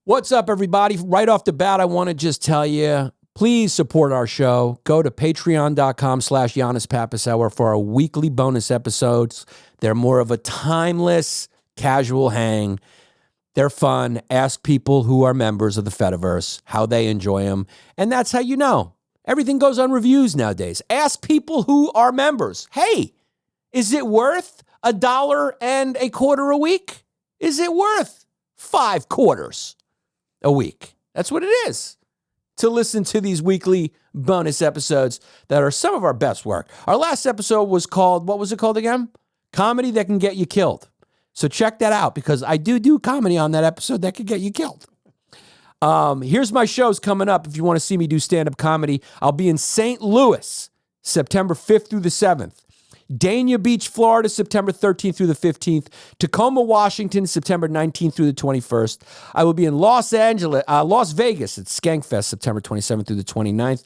What's up, everybody? Right off the bat, I want to just tell you, please support our show. Go to patreon.com/Yannis Pappas Hour for our weekly bonus episodes. They're more of a timeless, casual hang. They're fun. Ask people who are members of the Fediverse how they enjoy them. And that's how you know. Everything goes on reviews nowadays. Ask people who are members. Hey, is it worth $1.25 a week? Is it worth 5 quarters a week? That's what it is to listen to these weekly bonus episodes that are some of our best work. Our last episode was called, what was it called again? Comedy That Can Get You Killed. So check that out because I do comedy on that episode that could get you killed. Here's my shows coming up. If you want to see me do stand-up comedy, I'll be in St. Louis, September 5th through the 7th. Dania Beach, Florida, September 13th through the 15th. Tacoma, Washington, September 19th through the 21st. I will be in Las Vegas at Skankfest, September 27th through the 29th.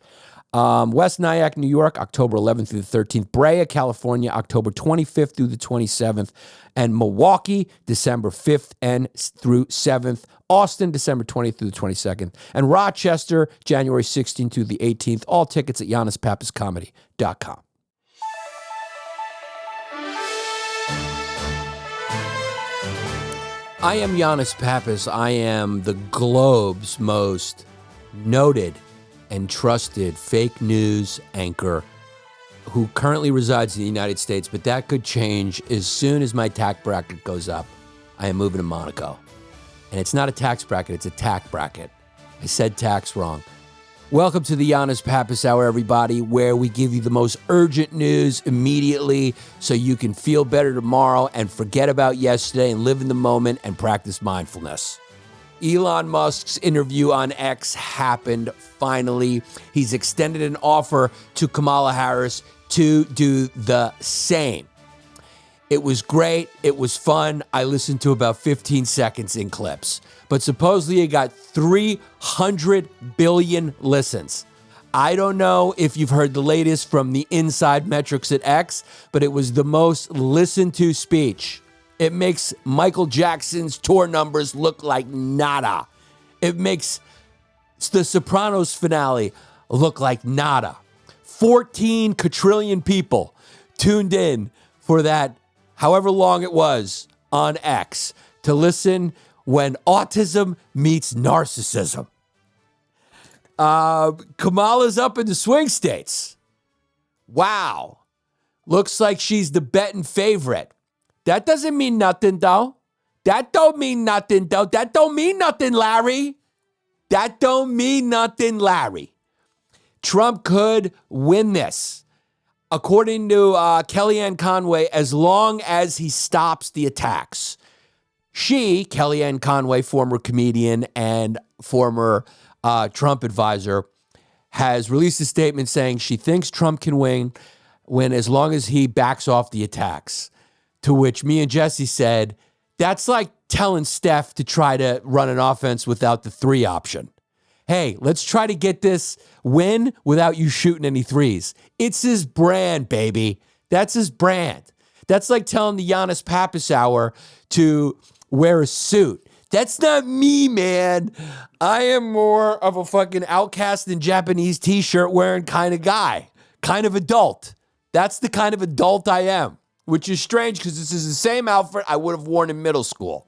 West Nyack, New York, October 11th through the 13th. Brea, California, October 25th through the 27th. And Milwaukee, December 5th and through 7th. Austin, December 20th through the 22nd. And Rochester, January 16th through the 18th. All tickets at YannisPappasComedy.com. I am Yannis Pappas. I am the globe's most noted and trusted fake news anchor who currently resides in the United States, but that could change as soon as my tax bracket goes up. I am moving to Monaco. And it's not a tax bracket, it's a tax bracket. I said tax wrong. Welcome to the Yannis Pappas Hour, everybody, where we give you the most urgent news immediately so you can feel better tomorrow and forget about yesterday and live in the moment and practice mindfulness. Elon Musk's interview on X happened finally. He's extended an offer to Kamala Harris to do the same. It was great. It was fun. I listened to about 15 seconds in clips. But supposedly it got 300 billion listens. I don't know if you've heard the latest from the inside metrics at X, but it was the most listened to speech. It makes Michael Jackson's tour numbers look like nada. It makes the Sopranos finale look like nada. 14 quadrillion people tuned in for that, however long it was, on X to listen when autism meets narcissism. Kamala's up in the swing states. Wow. Looks like she's the betting favorite. That doesn't mean nothing, though. That don't mean nothing, though. That don't mean nothing, Larry. That don't mean nothing, Larry. Trump could win this, according to Kellyanne Conway, as long as he stops the attacks. She, Kellyanne Conway, former comedian and former Trump advisor, has released a statement saying she thinks Trump can win as long as he backs off the attacks. To which me and Jesse said, that's like telling Steph to try to run an offense without the 3 option. Hey, let's try to get this win without you shooting any threes. It's his brand, baby. That's his brand. That's like telling the Yannis Pappas Hour to wear a suit. That's not me, man. I am more of a fucking outcast in Japanese t-shirt wearing kind of guy, kind of adult. That's the kind of adult I am, which is strange because this is the same outfit I would have worn in middle school.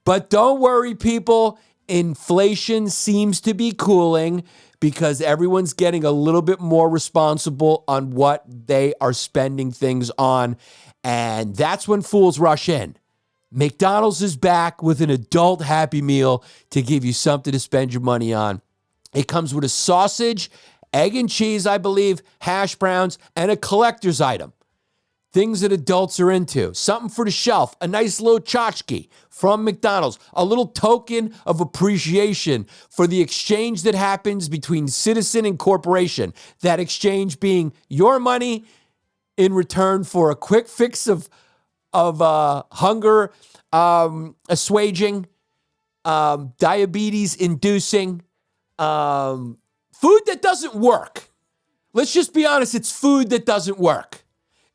But don't worry, people. Inflation seems to be cooling because everyone's getting a little bit more responsible on what they are spending things on. And that's when fools rush in. McDonald's is back with an adult Happy Meal to give you something to spend your money on. It comes with a sausage, egg and cheese, I believe, hash browns, and a collector's item. Things that adults are into. Something for the shelf. A nice little tchotchke from McDonald's. A little token of appreciation for the exchange that happens between citizen and corporation. That exchange being your money in return for a quick fix of hunger assuaging, diabetes inducing, food that doesn't work. Let's just be honest. It's food that doesn't work.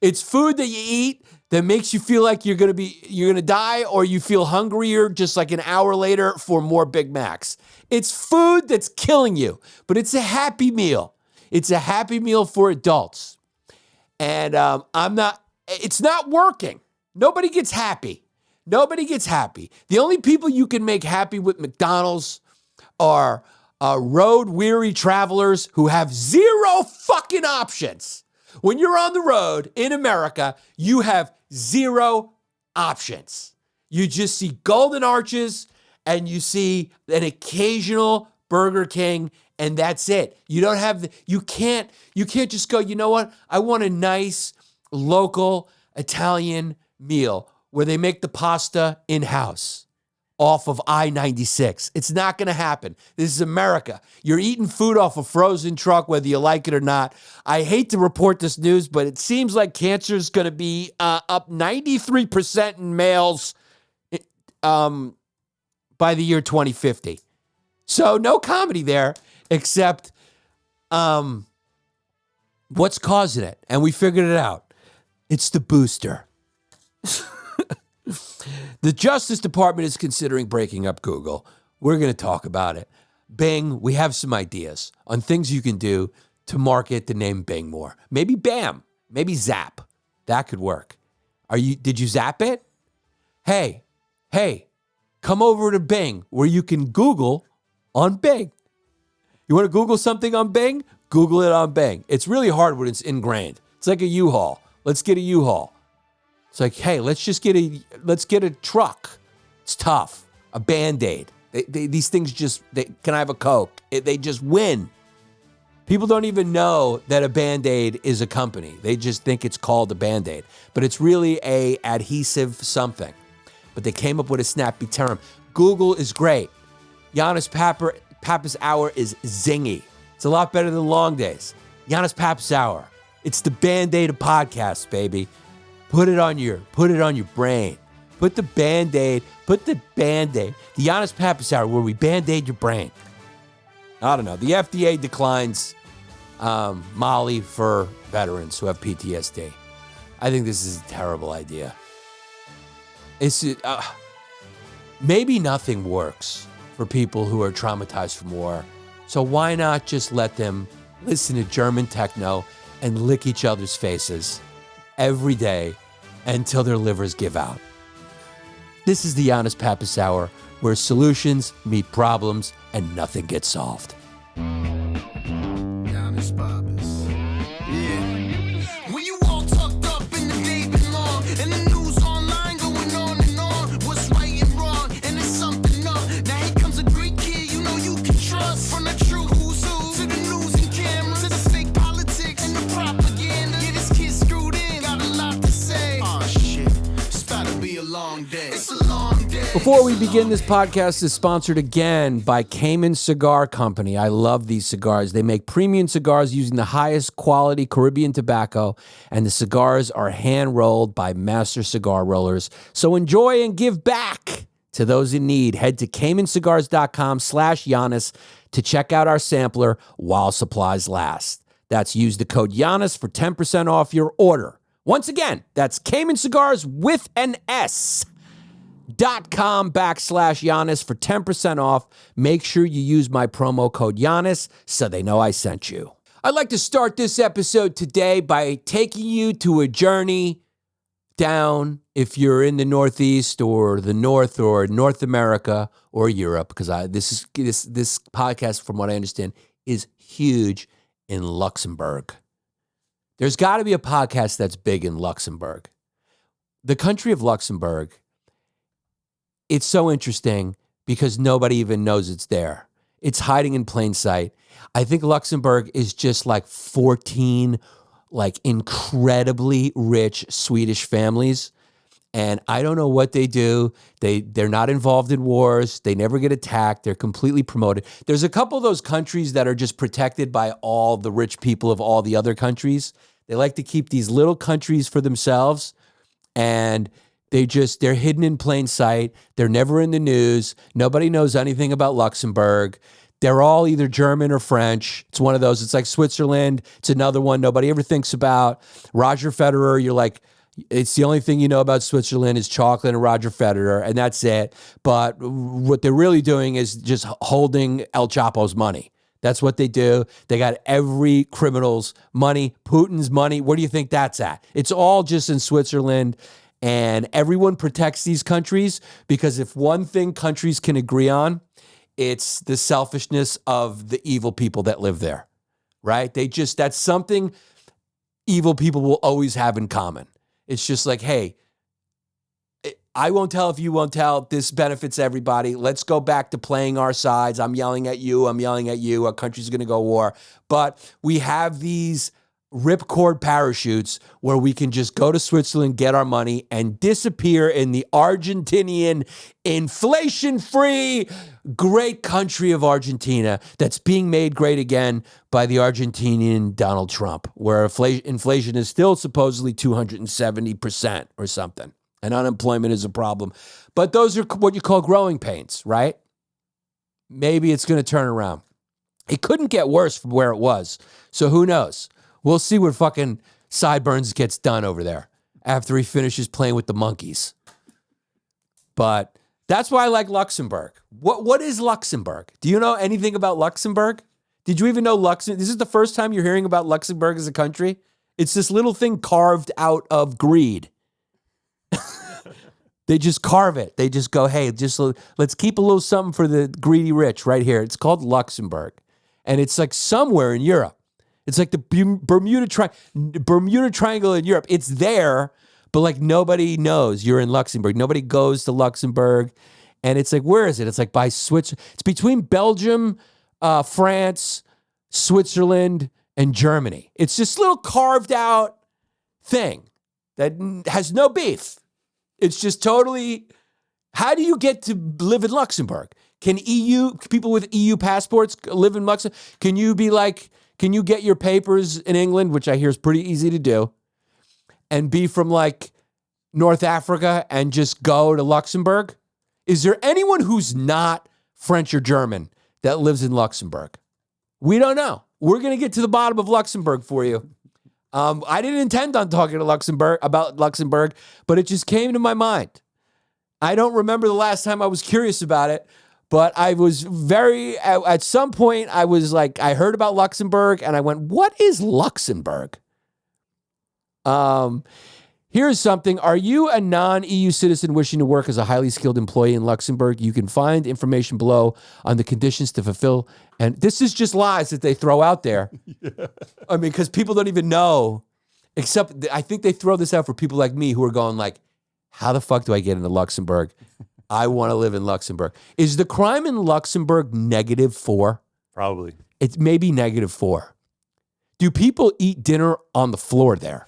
It's food that you eat that makes you feel like you're going to die, or you feel hungrier just like an hour later for more Big Macs. It's food that's killing you, but it's a happy meal. It's a happy meal for adults. And it's not working. Nobody gets happy. Nobody gets happy. The only people you can make happy with McDonald's are road-weary travelers who have zero fucking options. When you're on the road in America, you have zero options. You just see Golden Arches and you see an occasional Burger King, and that's it. You don't have you can't just go, you know what? I want a nice local Italian meal where they make the pasta in-house off of I-96. It's not going to happen. This is America. You're eating food off a frozen truck, whether you like it or not. I hate to report this news, but it seems like cancer is going to be up 93% in males by the year 2050. So no comedy there, except what's causing it? And we figured it out. It's the booster. The Justice Department is considering breaking up Google. We're going to talk about it. Bing, we have some ideas on things you can do to market the name Bing more. Maybe Bam, maybe Zap. That could work. Did you zap it? Hey, come over to Bing where you can Google on Bing. You want to Google something on Bing? Google it on Bing. It's really hard when it's ingrained. It's like a U-Haul. Let's get a U-Haul. It's like, hey, let's get a truck. It's tough. A Band-Aid. These things can I have a Coke? They just win. People don't even know that a Band-Aid is a company. They just think it's called a Band-Aid. But it's really a adhesive something. But they came up with a snappy term. Google is great. Yannis Pappas Hour is zingy. It's a lot better than Long Days. Yannis Pappas Hour. It's the Band-Aid of podcasts, baby. Put it on your brain. Put the Band-Aid. The Yannis Pappas Hour, where we Band-Aid your brain. I don't know. The FDA declines Molly for veterans who have PTSD. I think this is a terrible idea. Maybe nothing works for people who are traumatized from war. So why not just let them listen to German techno and lick each other's faces every day until their livers give out? This is the Yannis Pappas Hour, where solutions meet problems and nothing gets solved. Yannis Pappas. Yeah. When you all tucked up in the day long, and the news online going on and on, what's right and wrong, and there's something up. Now here comes a great kid you know you can trust. From the true who's who to the news and cameras, to the fake politics and the propaganda. Yeah, this kid's screwed in, got a lot to say. Oh shit, it's about to be a long day. It's a long day. Before we begin, this podcast is sponsored again by Cayman Cigar Company. I love these cigars. They make premium cigars using the highest quality Caribbean tobacco, and the cigars are hand-rolled by master cigar rollers. So enjoy and give back to those in need. Head to CaymanCigars.com/Yannis to check out our sampler while supplies last. Use the code Yannis for 10% off your order. Once again, that's Cayman Cigars with an S. .com/Yannis for 10% off. Make sure you use my promo code Yannis so they know I sent you. I'd like to start this episode today by taking you to a journey down, if you're in the Northeast or the North or North America or Europe, because this podcast, from what I understand, is huge in Luxembourg. There's got to be a podcast that's big in Luxembourg. The country of Luxembourg, it's so interesting because nobody even knows it's there. It's hiding in plain sight. I think Luxembourg is just like 14 incredibly rich Swedish families. And I don't know what they do. They're not involved in wars. They never get attacked. They're completely promoted. There's a couple of those countries that are just protected by all the rich people of all the other countries. They like to keep these little countries for themselves, and they're hidden in plain sight. They're never in the news. Nobody knows anything about Luxembourg. They're all either German or French. It's one of those. It's like Switzerland. It's another one nobody ever thinks about. Roger Federer, you're like, It's the only thing you know about Switzerland is chocolate and Roger Federer, and that's it. But what they're really doing is just holding El Chapo's money. That's what they do. They got every criminal's money, Putin's money. Where do you think that's at? It's all just in Switzerland, and everyone protects these countries because if one thing countries can agree on, it's the selfishness of the evil people that live there, right? That's something evil people will always have in common. It's just like, hey, I won't tell if you won't tell. This benefits everybody. Let's go back to playing our sides. I'm yelling at you. Our country's going to go war. But we have these ripcord parachutes where we can just go to Switzerland, get our money, and disappear in the Argentinian inflation-free great country of Argentina that's being made great again by the Argentinian Donald Trump, where inflation is still supposedly 270% or something, and unemployment is a problem. But those are what you call growing pains, right? Maybe it's going to turn around. It couldn't get worse from where it was, so who knows? We'll see what fucking Sideburns gets done over there after he finishes playing with the monkeys. But that's why I like Luxembourg. What is Luxembourg? Do you know anything about Luxembourg? Did you even know Luxembourg? This is the first time you're hearing about Luxembourg as a country? It's this little thing carved out of greed. They just carve it. They just go, hey, let's keep a little something for the greedy rich right here. It's called Luxembourg. And it's like somewhere in Europe. It's like the Bermuda Triangle in Europe. It's there, but like nobody knows you're in Luxembourg. Nobody goes to Luxembourg. And it's like, where is it? It's like by Switzerland. It's between Belgium, France, Switzerland, and Germany. It's this little carved out thing that has no beef. It's just totally, how do you get to live in Luxembourg? Can people with EU passports live in Luxembourg? Can you get your papers in England, which I hear is pretty easy to do, and be from like North Africa and just go to Luxembourg? Is there anyone who's not French or German that lives in Luxembourg? We don't know. We're going to get to the bottom of Luxembourg for you. I didn't intend on talking about Luxembourg, but it just came to my mind. I don't remember the last time I was curious about it, but I was at some point I was like, I heard about Luxembourg and I went, what is Luxembourg? Here's something. Are you a non-EU citizen wishing to work as a highly skilled employee in Luxembourg? You can find information below on the conditions to fulfill. And this is just lies that they throw out there. Yeah. I mean, because people don't even know, except I think they throw this out for people like me who are going like, how the fuck do I get into Luxembourg? I want to live in Luxembourg. Is the crime in Luxembourg -4? Probably. It's maybe -4. Do people eat dinner on the floor there?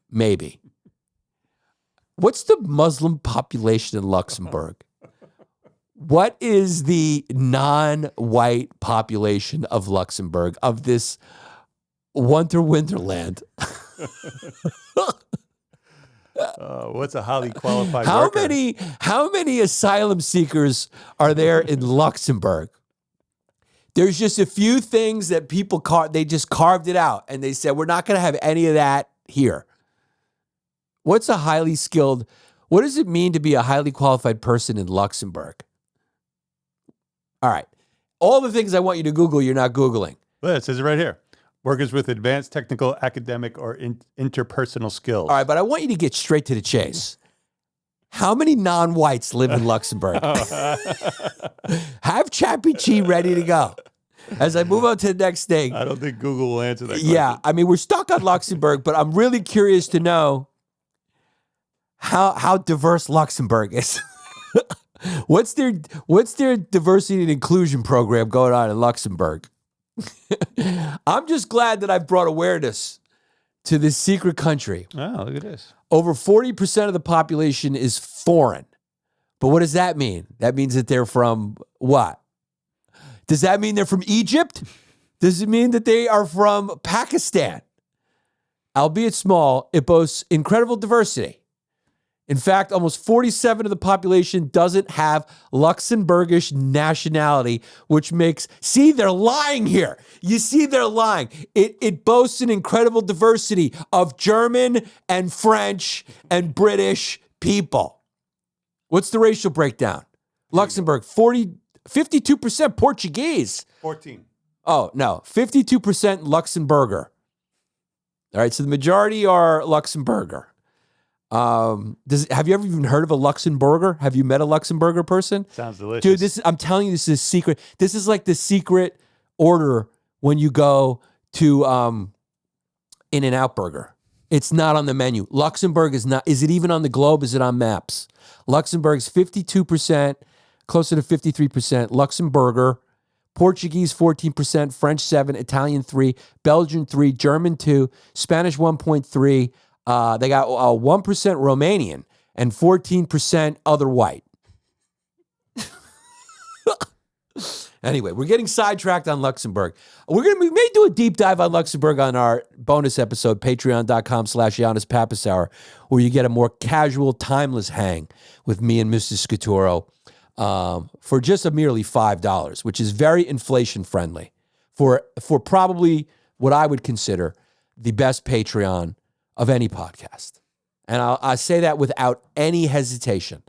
Maybe. What's the Muslim population in Luxembourg? What is the non-white population of Luxembourg, of this winterland? What's a highly qualified worker? How many asylum seekers are there in Luxembourg? There's just a few things that people they just carved it out and they said, we're not going to have any of that here. What's a highly skilled, what does it mean to be a highly qualified person in Luxembourg? All right. All the things I want you to Google, you're not Googling. Well, it says it right here. Workers with advanced technical, academic, or interpersonal skills. All right, but I want you to get straight to the chase. How many non-whites live in Luxembourg? Have Chappie Chi ready to go. As I move on to the next thing. I don't think Google will answer that question. Yeah, I mean, we're stuck on Luxembourg, but I'm really curious to know how diverse Luxembourg is. What's their diversity and inclusion program going on in Luxembourg? I'm just glad that I've brought awareness to this secret country. Oh, look at this. Over 40% of the population is foreign. But what does that mean? That means that they're from what? Does that mean they're from Egypt? Does it mean that they are from Pakistan? Albeit small, it boasts incredible diversity. In fact, almost 47% of the population doesn't have Luxembourgish nationality, which makes, see, they're lying here. You see, they're lying. It boasts an incredible diversity of German and French and British people. What's the racial breakdown? Luxembourg, 52% Portuguese. 14. Oh, no, 52% Luxembourger. All right, so the majority are Luxembourger. Have you ever even heard of a Luxembourger? Have you met a Luxembourger person? Sounds delicious. Dude, I'm telling you, this is a secret. This is like the secret order when you go to In-N-Out Burger. It's not on the menu. Luxembourg is not. Is it even on the globe? Is it on maps? Luxembourg's 52%, closer to 53%. Luxembourger. Portuguese 14%, French 7%, Italian 3%, Belgian 3%, German 2%, Spanish 1.3%. They got 1% Romanian and 14% other white. Anyway, we're getting sidetracked on Luxembourg. We may do a deep dive on Luxembourg on our bonus episode, patreon.com/Yannis Pappas Hour, where you get a more casual, timeless hang with me and Mr. Scaturo. For just a merely $5, which is very inflation friendly for probably what I would consider the best Patreon of any podcast. And I say that without any hesitation.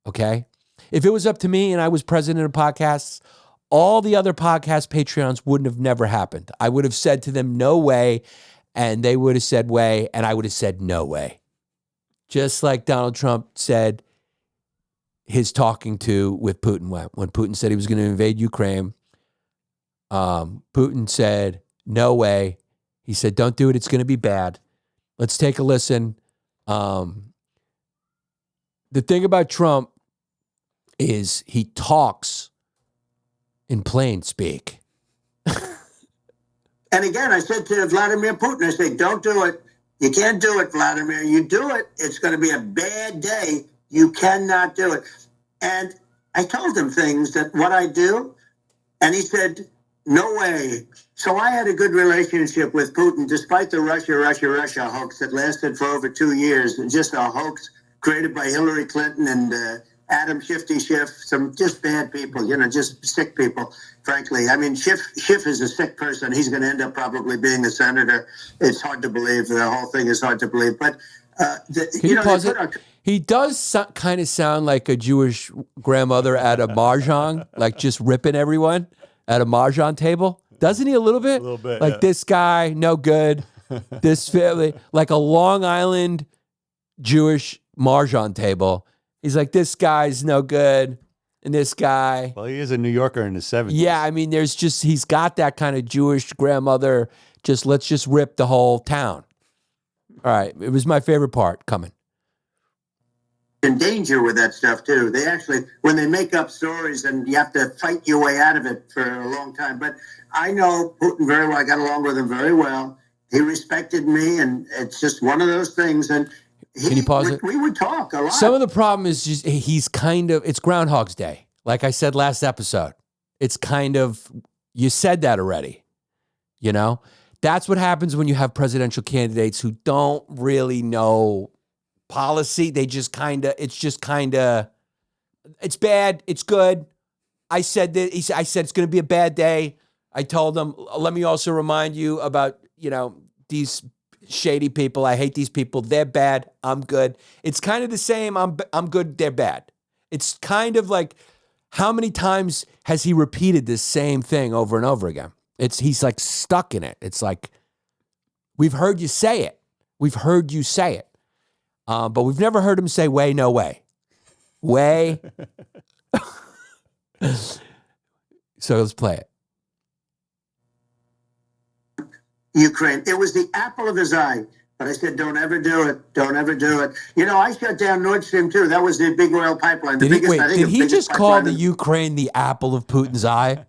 Okay. If it was up to me and I was president of podcasts, all the other podcast Patreons wouldn't have never happened. I would have said to them, no way. And they would have said way. And I would have said, no way. Just like Donald Trump said, his talking to with Putin went. When Putin said he was going to invade Ukraine, Putin said, no way. He said, don't do it. It's going to be bad. Let's take a listen. The thing about Trump is he talks in plain speak. And again, I said to Vladimir Putin, I said, don't do it. You can't do it, Vladimir. You do it, it's going to be a bad day. You cannot do it. And I told him things that what I do, and he said, no way. So I had a good relationship with Putin, despite the Russia hoax that lasted for over 2 years, and just a hoax created by Hillary Clinton and Adam Shifty Schiff, some just bad people, just sick people, frankly. I mean, Schiff is a sick person. He's going to end up probably being a senator. It's hard to believe. The whole thing is hard to believe. But, Can you pause it? He does kind of sound like a Jewish grandmother at a mahjong, like just ripping everyone at a mahjong table. Doesn't he a little bit? A little bit, like yeah. This guy, no good. This family, like a Long Island Jewish mahjong table. He's like, this guy's no good. And this guy. Well, he is a New Yorker in the 70s. Yeah, I mean, he's got that kind of Jewish grandmother. Let's just rip the whole town. All right. It was my favorite part coming. In danger with that stuff too. They actually, when they make up stories, and you have to fight your way out of it for a long time. But I know Putin very well. I got along with him very well. He respected me, and it's just one of those things. And Can you pause it? We would talk a lot. Some of the problem is just it's Groundhog's Day. Like I said last episode, it's kind of, you said that already. That's what happens when you have presidential candidates who don't really know policy. They just it's bad. It's good. I said that. I said it's going to be a bad day. I told them, let me also remind you about, these shady people. I hate these people. They're bad. I'm good. It's kind of the same. I'm good. They're bad. It's kind of like, how many times has he repeated this same thing over and over again? He's like stuck in it. It's like, we've heard you say it. We've heard you say it. But we've never heard him say, way, no way. Way. So let's play it. Ukraine. It was the apple of his eye. But I said, don't ever do it. Don't ever do it. I shut down Nord Stream 2. That was the big oil pipeline. Did he just call the Ukraine the apple of Putin's eye?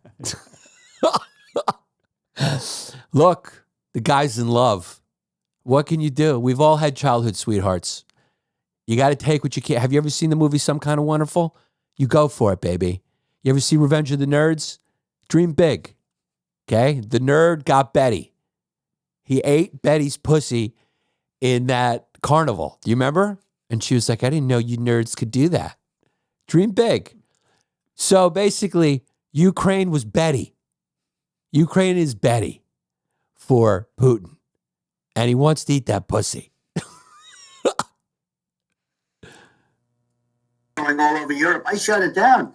Look, the guy's in love. What can you do? We've all had childhood sweethearts. You got to take what you can. Have you ever seen the movie Some Kind of Wonderful? You go for it, baby. You ever see Revenge of the Nerds? Dream big. Okay? The nerd got Betty. He ate Betty's pussy in that carnival. Do you remember? And she was like, I didn't know you nerds could do that. Dream big. So basically, Ukraine was Betty. Ukraine is Betty for Putin. And he wants to eat that pussy. Going all over Europe. I shut it down.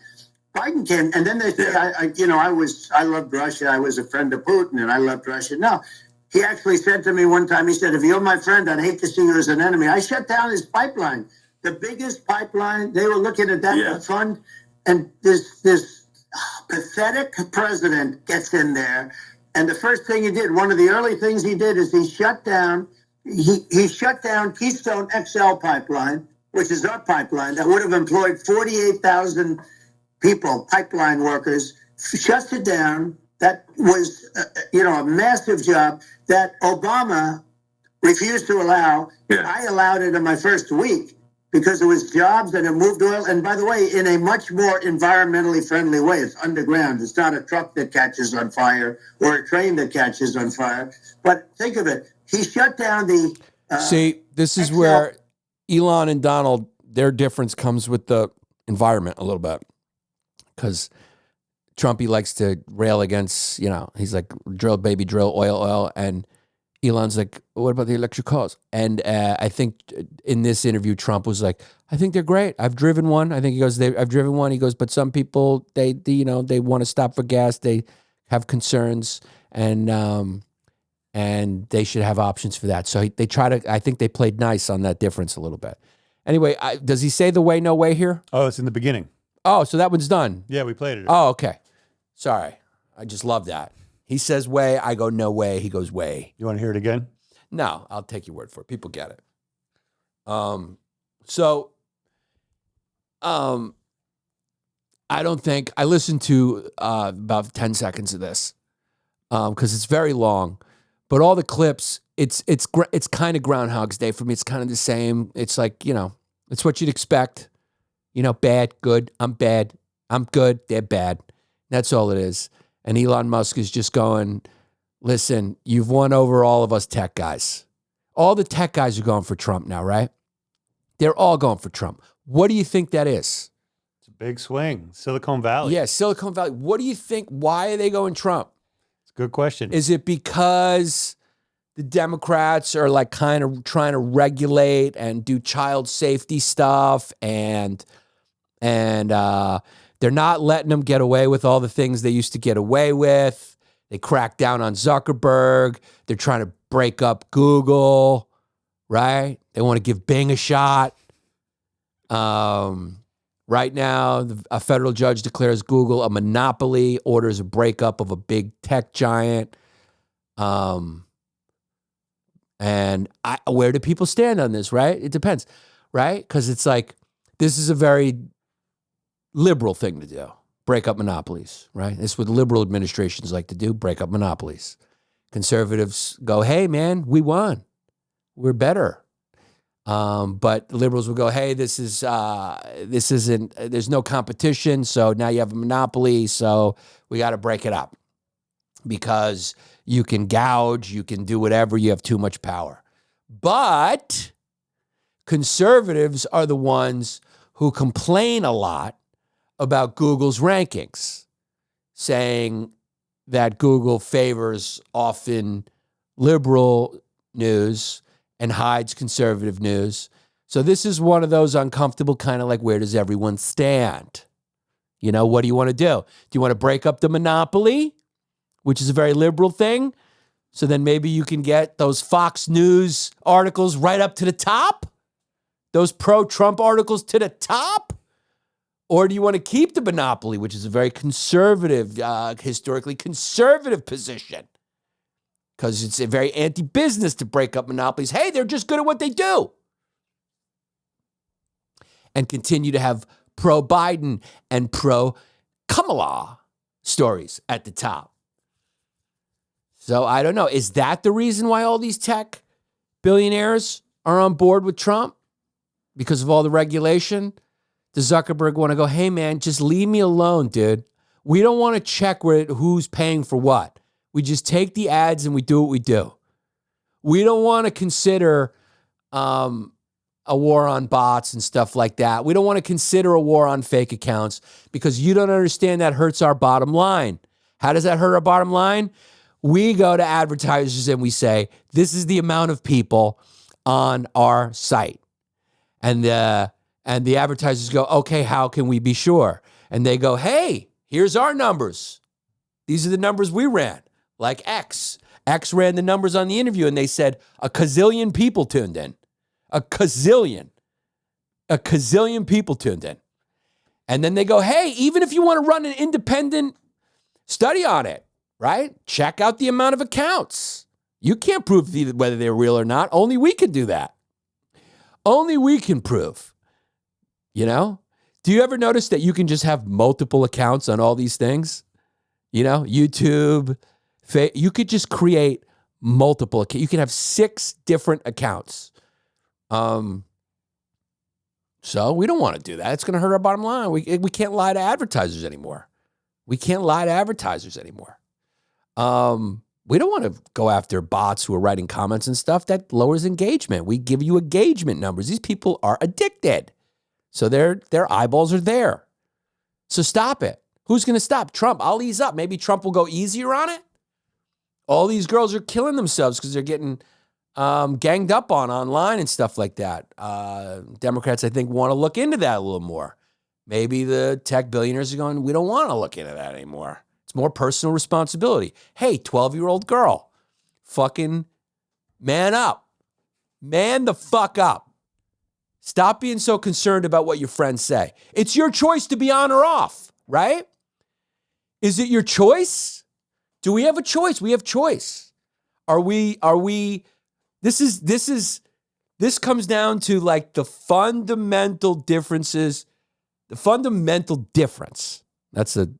Biden came, and then they say, I loved Russia. I was a friend of Putin, and I loved Russia. No, he actually said to me one time, he said, if you're my friend, I'd hate to see you as an enemy. I shut down his pipeline, the biggest pipeline. They were looking at that fund, and this pathetic president gets in there, and the first thing he did, one of the early things he did, is he shut down Keystone XL pipeline, which is our pipeline that would have employed 48,000 people, pipeline workers, shuts it down. That was, a massive job that Obama refused to allow. Yeah. I allowed it in my first week because it was jobs that have moved oil. And by the way, in a much more environmentally friendly way. It's underground. It's not a truck that catches on fire or a train that catches on fire. But think of it. He shut down the... See, this is where Elon and Donald, their difference comes with the environment a little bit. Because Trumpy likes to rail against, he's like, drill, baby, drill, oil. And Elon's like, what about the electric cars? And I think in this interview, Trump was like, I think they're great. I've driven one. I think he goes, I've driven one. He goes, but some people, they want to stop for gas. They have concerns and they should have options for that. So I think they played nice on that difference a little bit. Anyway, does he say the way, no way here? Oh, it's in the beginning. Oh, so that one's done. Yeah, we played it. Oh, okay. Sorry. I just love that. He says way, I go no way, he goes way. You want to hear it again? No, I'll take your word for it. People get it. I don't think, I listened to about 10 seconds of this because it's very long, but all the clips, it's kind of Groundhog's Day for me. It's kind of the same. It's like, it's what you'd expect. Bad, good, I'm bad, I'm good, they're bad. That's all it is. And Elon Musk is just going, listen, you've won over all of us tech guys. All the tech guys are going for Trump now, right? They're all going for Trump. What do you think that is? It's a big swing. Silicon Valley. Yeah, Silicon Valley. What do you think? Why are they going Trump? It's a good question. Is it because the Democrats are like kind of trying to regulate and do child safety stuff and they're not letting them get away with all the things they used to get away with. They cracked down on Zuckerberg. They're trying to break up Google, right? They want to give Bing a shot. Right now, a federal judge declares Google a monopoly, orders a breakup of a big tech giant. And where do people stand on this, right? It depends, right? Because it's like, this is a very liberal thing to do. Break up monopolies, right? This is what liberal administrations like to do, break up monopolies. Conservatives go, hey, man, we won. We're better. But liberals will go, hey, this isn't, there's no competition, so now you have a monopoly, so we got to break it up. Because you can gouge, you can do whatever, you have too much power. But conservatives are the ones who complain a lot about Google's rankings, saying that Google favors often liberal news and hides conservative news. So this is one of those uncomfortable kind of like, where does everyone stand? What do you want to do? Do you want to break up the monopoly, which is a very liberal thing? So then maybe you can get those Fox News articles right up to the top? Those pro-Trump articles to the top? Or do you want to keep the monopoly, which is a very conservative, historically conservative position? Because it's a very anti-business to break up monopolies. Hey, they're just good at what they do. And continue to have pro-Biden and pro-Kamala stories at the top. So I don't know. Is that the reason why all these tech billionaires are on board with Trump? Because of all the regulation? Does Zuckerberg want to go, hey, man, just leave me alone, dude. We don't want to check who's paying for what. We just take the ads and we do what we do. We don't want to consider a war on bots and stuff like that. We don't want to consider a war on fake accounts because you don't understand that hurts our bottom line. How does that hurt our bottom line? We go to advertisers and we say, this is the amount of people on our site. And the advertisers go, okay, how can we be sure? And they go, hey, here's our numbers. These are the numbers we ran, like X. X ran the numbers on the interview and they said a gazillion people tuned in. A gazillion people tuned in. And then they go, hey, even if you want to run an independent study on it, right? Check out the amount of accounts. You can't prove whether they're real or not. Only we can do that. Only we can prove, you know? Do you ever notice that you can just have multiple accounts on all these things? You know, YouTube, you could just create multiple accounts. You can have 6 different accounts. So we don't want to do that. It's going to hurt our bottom line. We can't lie to advertisers anymore. We don't want to go after bots who are writing comments and stuff. That lowers engagement. We give you engagement numbers. These people are addicted. So their eyeballs are there. So stop it. Who's going to stop? Trump. I'll ease up. Maybe Trump will go easier on it. All these girls are killing themselves because they're getting ganged up on online and stuff like that. Democrats, I think, want to look into that a little more. Maybe the tech billionaires are going, we don't want to look into that anymore. It's more personal responsibility. Hey, 12-year-old girl, fucking man up. Man the fuck up. Stop being so concerned about what your friends say. It's your choice to be on or off, right? Is it your choice? Do we have a choice? We have choice. This comes down to like the fundamental differences, the fundamental difference. That's the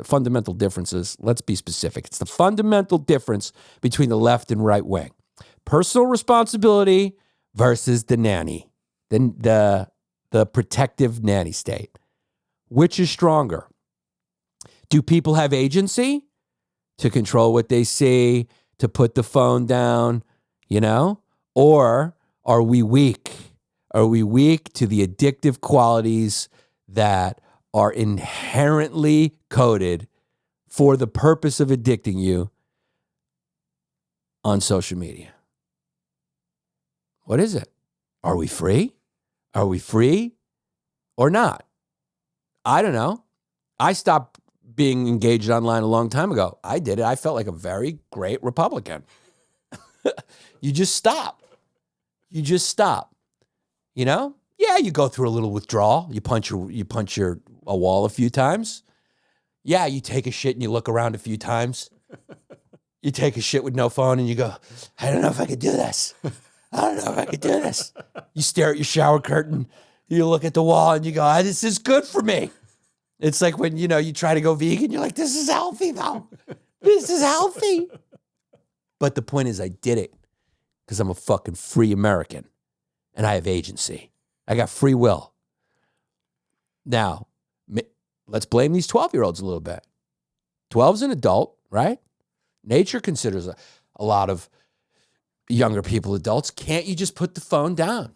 fundamental differences. Let's be specific. It's the fundamental difference between the left and right wing. Personal responsibility versus the nanny, the protective nanny state. Which is stronger? Do people have agency to control what they see, to put the phone down, you know? Or are we weak? Are we weak to the addictive qualities that are inherently coded for the purpose of addicting you on social media? What is it? Are we free? Are we free or not? I don't know. I stopped being engaged online a long time ago. I did it. I felt like a very great Republican. You just stop. You just stop. You know? Yeah, you go through a little withdrawal. You punch a wall a few times. Yeah, you take a shit and you look around a few times. You take a shit with no phone and you go, I don't know if I could do this. I don't know if I could do this. You stare at your shower curtain. You look at the wall and you go, this is good for me. It's like when, you try to go vegan. You're like, this is healthy though. This is healthy. But the point is I did it because I'm a fucking free American and I have agency. I got free will. Now, let's blame these 12-year-olds a little bit. 12's an adult, right? Nature considers a lot of younger people adults. Can't you just put the phone down?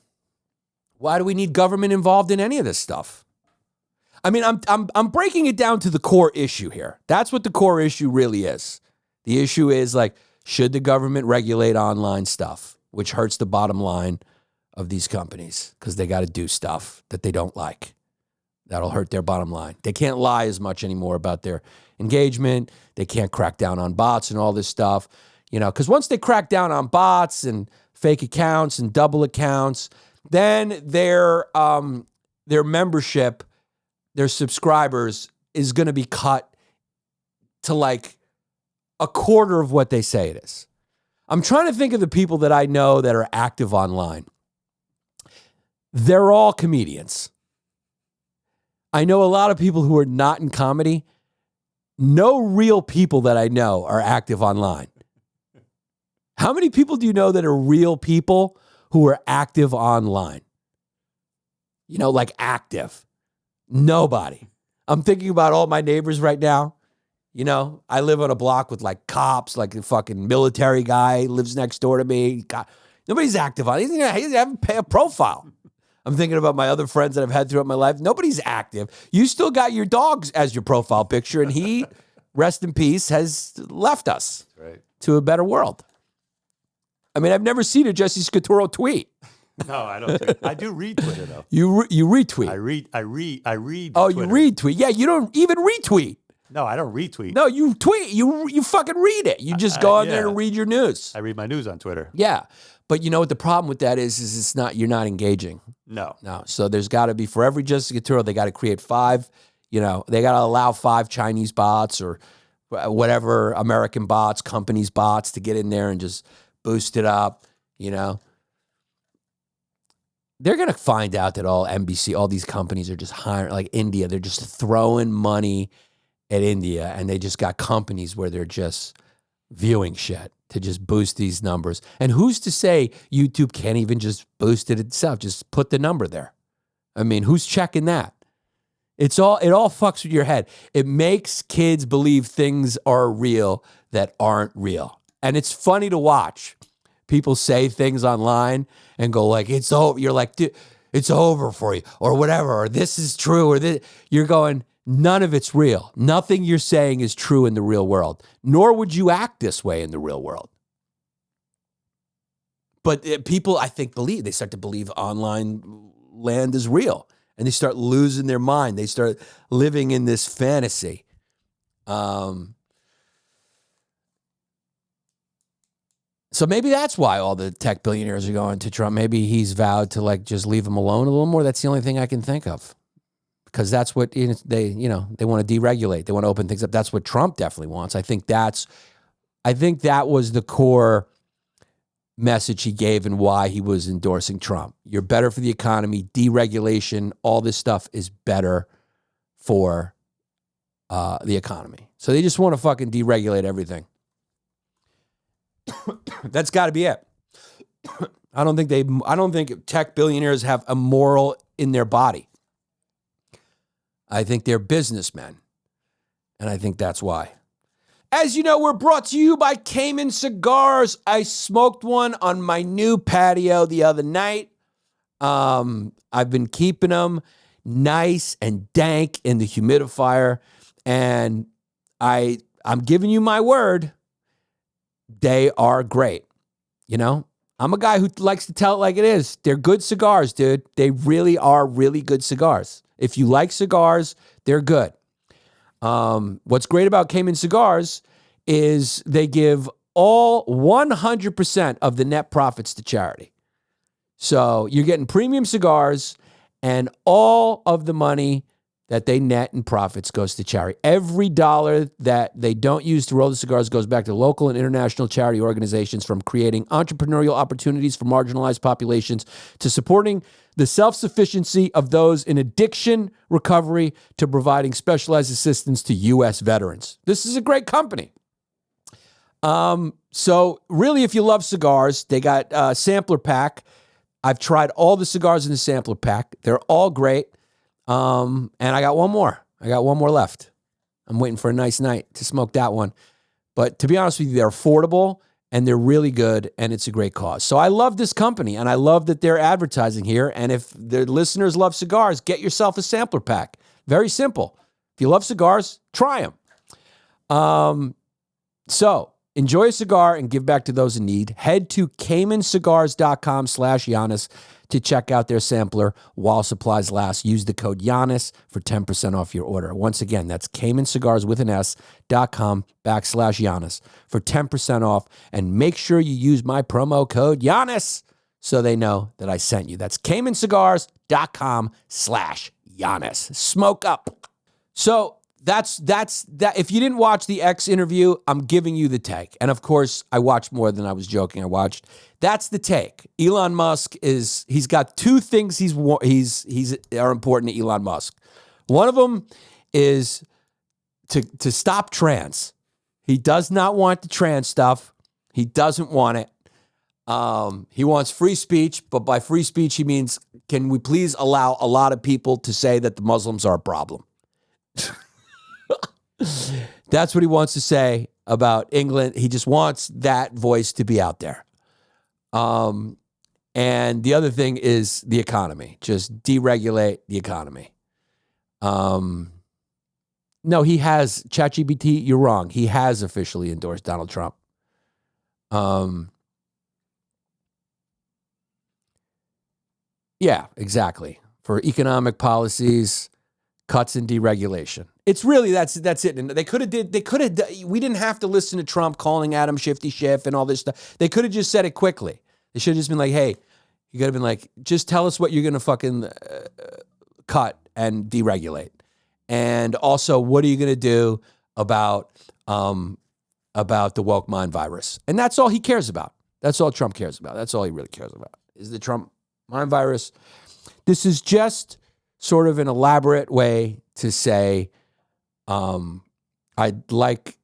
Why do we need government involved in any of this stuff? I mean, I'm breaking it down to the core issue here. That's what the core issue really is. The issue is like, should the government regulate online stuff, which hurts the bottom line of these companies because they got to do stuff that they don't like. That'll hurt their bottom line. They can't lie as much anymore about their engagement. They can't crack down on bots and all this stuff, because once they crack down on bots and fake accounts and double accounts, then their membership, their subscribers is going to be cut to like a quarter of what they say it is. I'm trying to think of the people that I know that are active online. They're all comedians. I know a lot of people who are not in comedy. No real people that I know are active online. How many people do you know that are real people who are active online? Like active. Nobody. I'm thinking about all my neighbors right now. I live on a block with like cops, like a fucking military guy lives next door to me. God, nobody's active on it. He doesn't have a profile. I'm thinking about my other friends that I've had throughout my life. Nobody's active. You still got your dogs as your profile picture, and he, rest in peace, has left us to a better world. I mean, I've never seen a Jesse Scaturo tweet. No, I don't. I do read Twitter though. You retweet. I read. Oh, Twitter. you retweet. Yeah, you don't even retweet. No, I don't retweet. No, you tweet. You fucking read it. You just go on there and read your news. I read my news on Twitter. Yeah, but you know what the problem with that is it's not. You're not engaging. No. So there's got to be, for every Jesse Scaturo, they got to create 5. You know, they got to allow 5 Chinese bots or whatever American bots, companies bots to get in there and just boost it up. You know. They're going to find out that all NBC, all these companies are just hiring, like India, they're just throwing money at India, and they just got companies where they're just viewing shit to just boost these numbers. And who's to say YouTube can't even just boost it itself? Just put the number there. I mean, who's checking that? It all fucks with your head. It makes kids believe things are real that aren't real. And it's funny to watch. People say things online and go like, it's over. You're like, dude, it's over for you or whatever, or this is true, or this. You're going, none of it's real. Nothing you're saying is true in the real world, nor would you act this way in the real world. But people, I think, they start to believe online land is real, and they start losing their mind. They start living in this fantasy. So maybe that's why all the tech billionaires are going to Trump. Maybe he's vowed to like just leave him alone a little more. That's the only thing I can think of, because that's what they want to deregulate. They want to open things up. That's what Trump definitely wants. I think that was the core message he gave and why he was endorsing Trump. You're better for the economy. Deregulation, all this stuff is better for the economy. So they just want to fucking deregulate everything. That's got to be it. I don't think tech billionaires have a moral in their body. I think they're businessmen. And I think that's why. As you know, we're brought to you by Cayman Cigars. I smoked one on my new patio the other night. I've been keeping them nice and dank in the humidifier. And I'm giving you my word. They are great. You know, I'm a guy who likes to tell it like it is. They're good cigars, dude. They really are really good cigars. If you like cigars, they're good. What's great about Cayman Cigars is they give all 100% of the net profits to charity. So you're getting premium cigars, and all of the money that they net in profits goes to charity. Every dollar that they don't use to roll the cigars goes back to local and international charity organizations, from creating entrepreneurial opportunities for marginalized populations to supporting the self-sufficiency of those in addiction recovery to providing specialized assistance to U.S. veterans. This is a great company. So really, if you love cigars, they got a sampler pack. I've tried all the cigars in the sampler pack. They're all great. And I got one more. I got one more left. I'm waiting for a nice night to smoke that one. But to be honest with you, they're affordable and they're really good, and it's a great cause. So I love this company, and I love that they're advertising here. And if their listeners love cigars, get yourself a sampler pack. Very simple. If you love cigars, try them. So enjoy a cigar and give back to those in need. Head to CaymanCigars.com/Yannis to check out their sampler while supplies last. Use the code Yannis for 10% off your order. Once again, that's CaymanCigars.com/Yannis for 10% off. And make sure you use my promo code Yannis so they know that I sent you. That's CaymanCigars.com/Yannis. Smoke up. So that's that. If you didn't watch the X interview, I'm giving you the take. And of course, I watched more than I was joking. That's the take. Elon Musk he's got 2 things are important to Elon Musk. One of them is to stop trans. He does not want the trans stuff. He doesn't want it. He wants free speech, but by free speech, he means, can we please allow a lot of people to say that the Muslims are a problem? That's what he wants to say about England. He just wants that voice to be out there. And the other thing is the economy. Just deregulate the economy. No, he has ChatGPT. You're wrong. He has officially endorsed Donald Trump. Yeah, exactly. For economic policies, cuts and deregulation. It's really that's it. And we didn't have to listen to Trump calling Adam Shifty Schiff and all this stuff. They could have just said it quickly. They should have just been like, hey, you got to been like, just tell us what you're going to fucking cut and deregulate. And also, what are you going to do about the woke mind virus? And that's all he cares about. That's all Trump cares about. That's all he really cares about is the Trump mind virus. This is just sort of an elaborate way to say, I'd like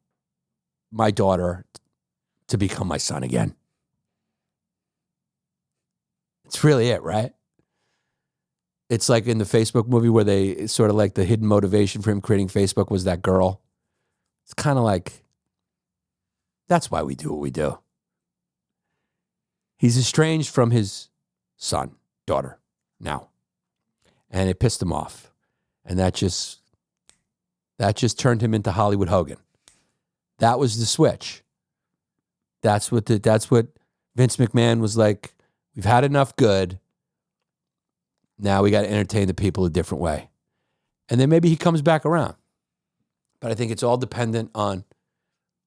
my daughter to become my son again. It's really it, right? It's like in the Facebook movie where they sort of like the hidden motivation for him creating Facebook was that girl. It's kind of like, that's why we do what we do. He's estranged from his son, daughter, now. And it pissed him off. And that just turned him into Hollywood Hogan. That was the switch. That's what Vince McMahon was like, we've had enough good. Now we got to entertain the people a different way. And then maybe he comes back around. But I think it's all dependent on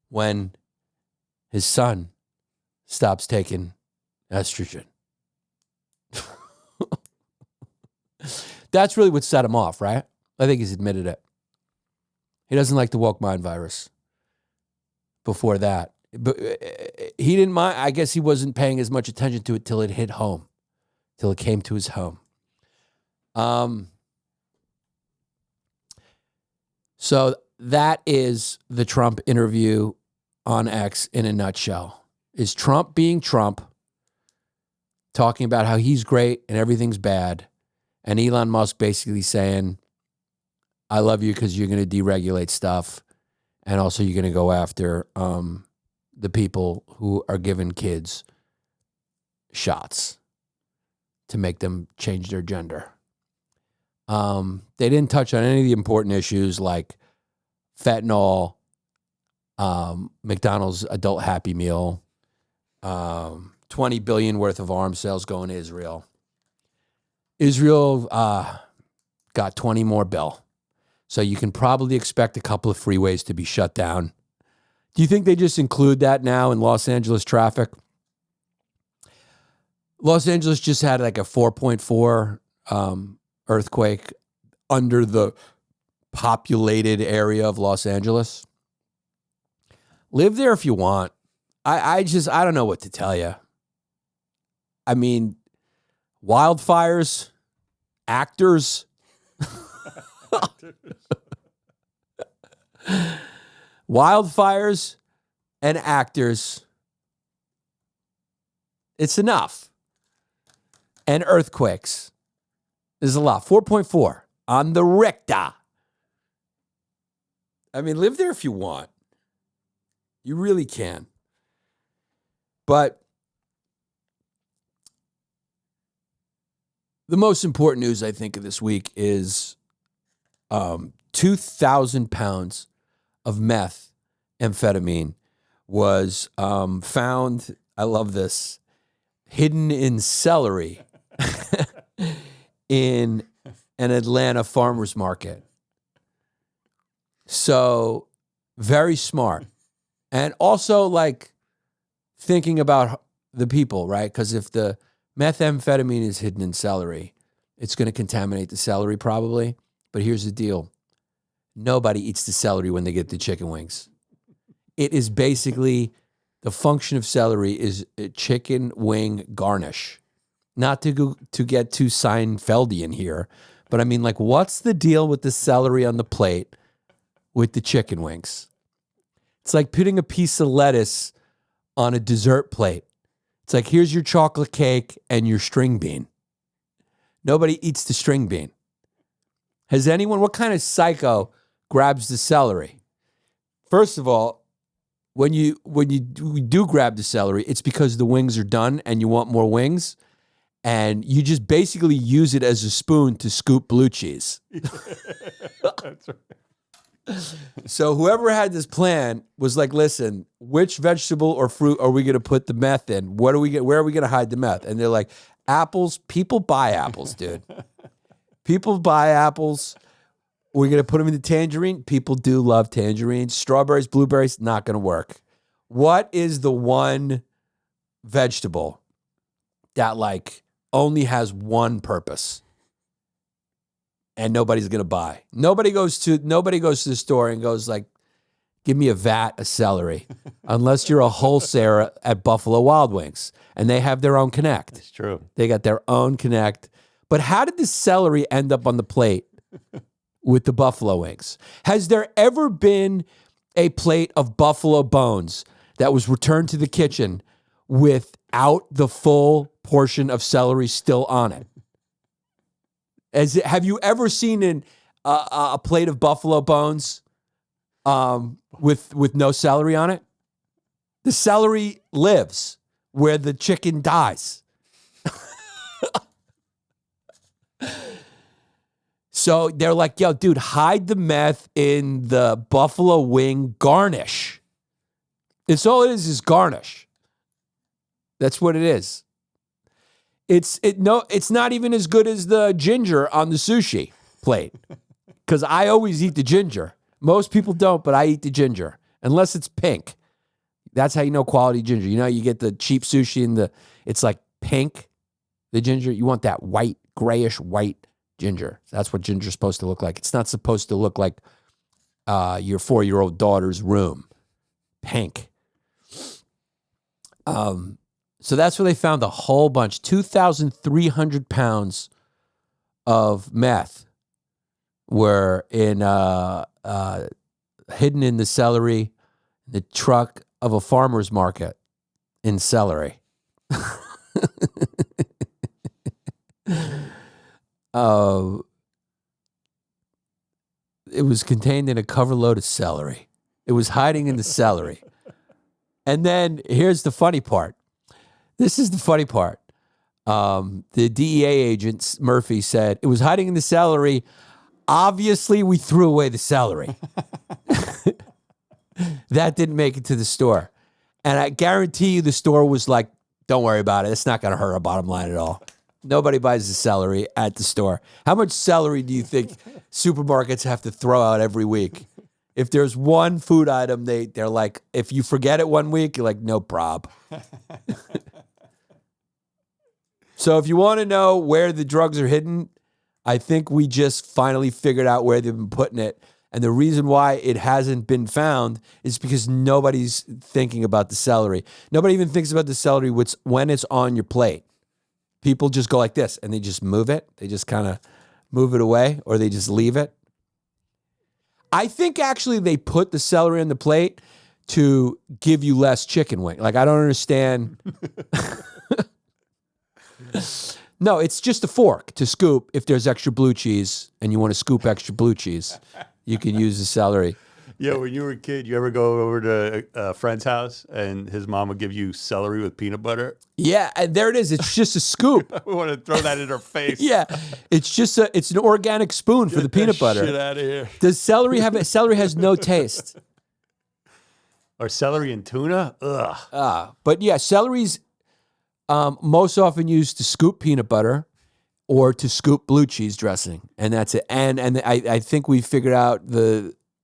when his son stops taking estrogen. That's really what set him off, right? I think he's admitted it. He doesn't like the woke mind virus. Before that. But he didn't mind. I guess he wasn't paying as much attention to it till it hit home. Till it came to his home. So that is the Trump interview on X in a nutshell. Is Trump being Trump, talking about how he's great and everything's bad, and Elon Musk basically saying, I love you because you're going to deregulate stuff, and also you're going to go after the people who are giving kids shots to make them change their gender. They didn't touch on any of the important issues like fentanyl, McDonald's adult Happy Meal, $20 billion worth of arms sales going to Israel. Israel got 20 more bill. So you can probably expect a couple of freeways to be shut down. Do you think they just include that now in Los Angeles traffic? Los Angeles just had like a 4.4 earthquake under the populated area of Los Angeles. Live there if you want. I don't know what to tell you. I mean, wildfires, actors, wildfires and actors. It's enough. And earthquakes. There's a lot. 4.4 on the Richter. I mean, live there if you want. You really can. But the most important news, I think, of this week is 2,000 pounds of methamphetamine was found, I love this, hidden in celery in an Atlanta farmer's market. So very smart. And also like thinking about the people, right? Because if the methamphetamine is hidden in celery, it's going to contaminate the celery probably. But here's the deal. Nobody eats the celery when they get the chicken wings. It is basically, the function of celery is a chicken wing garnish. Not to get too Seinfeldian here, but I mean, like, what's the deal with the celery on the plate with the chicken wings? It's like putting a piece of lettuce on a dessert plate. It's like, here's your chocolate cake and your string bean. Nobody eats the string bean. Has anyone, what kind of psycho grabs the celery? First of all, when you do grab the celery, it's because the wings are done and you want more wings. and you just basically use it as a spoon to scoop blue cheese. That's right. So whoever had this plan was like, listen, which vegetable or fruit are we going to put the meth in? Where are we going to hide the meth? And they're like, apples. People buy apples, dude. People buy apples. We're going to put them in the tangerine. People do love tangerines. Strawberries, blueberries, not going to work. What is the one vegetable that like only has one purpose? And nobody's gonna buy. Nobody goes to the store and goes like, give me a vat of celery, unless you're a wholesaler at Buffalo Wild Wings and they have their own Connect. It's true. They got their own Connect. But how did the celery end up on the plate with the Buffalo Wings? Has there ever been a plate of buffalo bones that was returned to the kitchen without the full portion of celery still on it? Have you ever seen a plate of buffalo bones with no celery on it? The celery lives where the chicken dies. So they're like, yo, dude, hide the meth in the buffalo wing garnish. It's all it is garnish. That's what it is. It's not even as good as the ginger on the sushi plate, because I always eat the ginger. Most people don't, but I eat the ginger, unless it's pink. That's how you know quality ginger. You know, you get the cheap sushi and it's like pink, the ginger. You want that white, grayish white ginger. That's what ginger's supposed to look like. It's not supposed to look like your 4-year-old daughter's room. Pink. So that's where they found a whole bunch, 2,300 pounds of meth were hidden in the celery, the truck of a farmer's market in Celery. It was contained in a cover load of celery. It was hiding in the celery. And then here's the funny part. This is the funny part. The DEA agent, Murphy, said, it was hiding in the celery. Obviously, we threw away the celery. That didn't make it to the store. And I guarantee you the store was like, don't worry about it. It's not going to hurt our bottom line at all. Nobody buys the celery at the store. How much celery do you think supermarkets have to throw out every week? If there's one food item, they're like, if you forget it one week, you're like, no prob. So if you want to know where the drugs are hidden, I think we just finally figured out where they've been putting it. And the reason why it hasn't been found is because nobody's thinking about the celery. Nobody even thinks about the celery when it's on your plate. People just go like this and they just move it. They just kind of move it away or they just leave it. I think actually they put the celery on the plate to give you less chicken wing. Like, I don't understand. No, it's just a fork to scoop. If there's extra blue cheese and you want to scoop extra blue cheese, you can use the celery. Yeah, when you were a kid, you ever go over to a friend's house and his mom would give you celery with peanut butter? Yeah, and there it is. It's just a scoop. We want to throw that in her face. Yeah, it's an organic spoon for the peanut butter. Shit out of here. Does celery have it? Celery has no taste. Or celery and tuna? Ugh. But yeah, celery's most often used to scoop peanut butter or to scoop blue cheese dressing, and that's it. And I think we figured out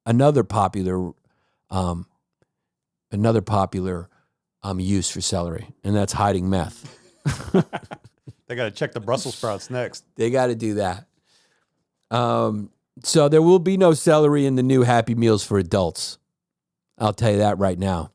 another popular use for celery, and that's hiding meth. They got to check the Brussels sprouts next. They got to do that. So there will be no celery in the new Happy Meals for adults. I'll tell you that right now.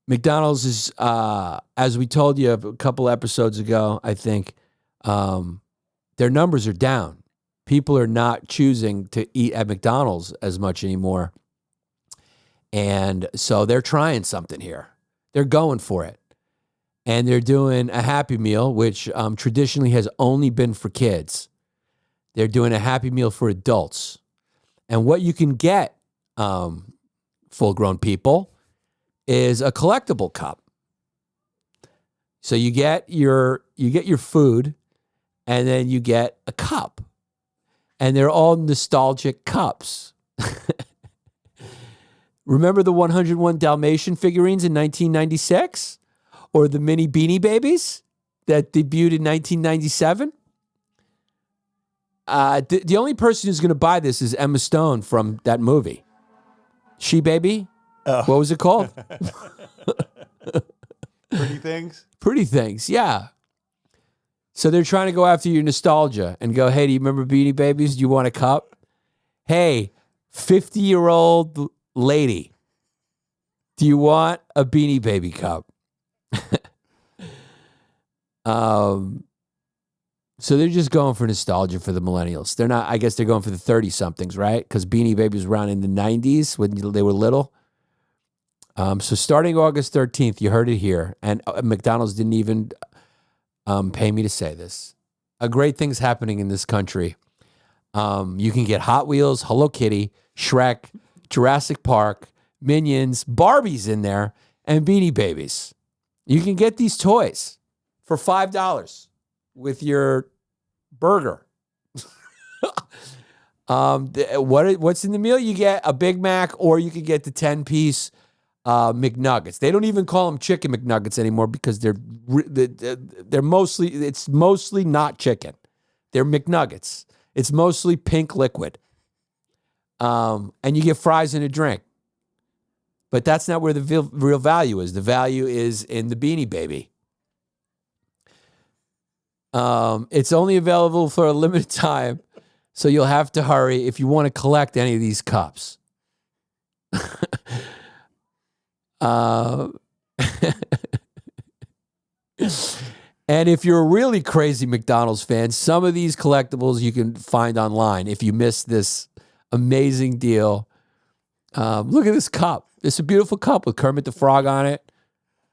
McDonald's is, as we told you a couple episodes ago, I think, their numbers are down. People are not choosing to eat at McDonald's as much anymore. And so they're trying something here. They're going for it. And they're doing a Happy Meal, which traditionally has only been for kids. They're doing a Happy Meal for adults. And what you can get, full-grown people, is a collectible cup. So you get your food, and then you get a cup, and they're all nostalgic cups. Remember the 101 Dalmatian figurines in 1996, or the mini Beanie Babies that debuted in 1997? The only person who's going to buy this is Emma Stone from that movie. She Baby? Oh. What was it called? Pretty Things? Pretty Things, yeah. So they're trying to go after your nostalgia and go, hey, do you remember Beanie Babies? Do you want a cup? Hey, 50-year-old lady, do you want a Beanie Baby cup? So they're just going for nostalgia for the millennials. They're not, I guess they're going for the 30-somethings, right? Because Beanie Babies were around in the 90s when they were little. So starting August 13th, you heard it here, and McDonald's didn't even pay me to say this. A great thing's happening in this country. You can get Hot Wheels, Hello Kitty, Shrek, Jurassic Park, Minions, Barbies in there, and Beanie Babies. You can get these toys for $5 with your burger. What's in the meal? You get a Big Mac, or you could get the 10-piece McNuggets. They don't even call them chicken McNuggets anymore because they're mostly not chicken. They're McNuggets. It's mostly pink liquid. And you get fries and a drink. But that's not where the real value is. The value is in the Beanie Baby. It's only available for a limited time, so you'll have to hurry if you want to collect any of these cups. And if you're a really crazy McDonald's fan, some of these collectibles you can find online if you missed this amazing deal. Look at this cup. It's a beautiful cup with Kermit the Frog on it.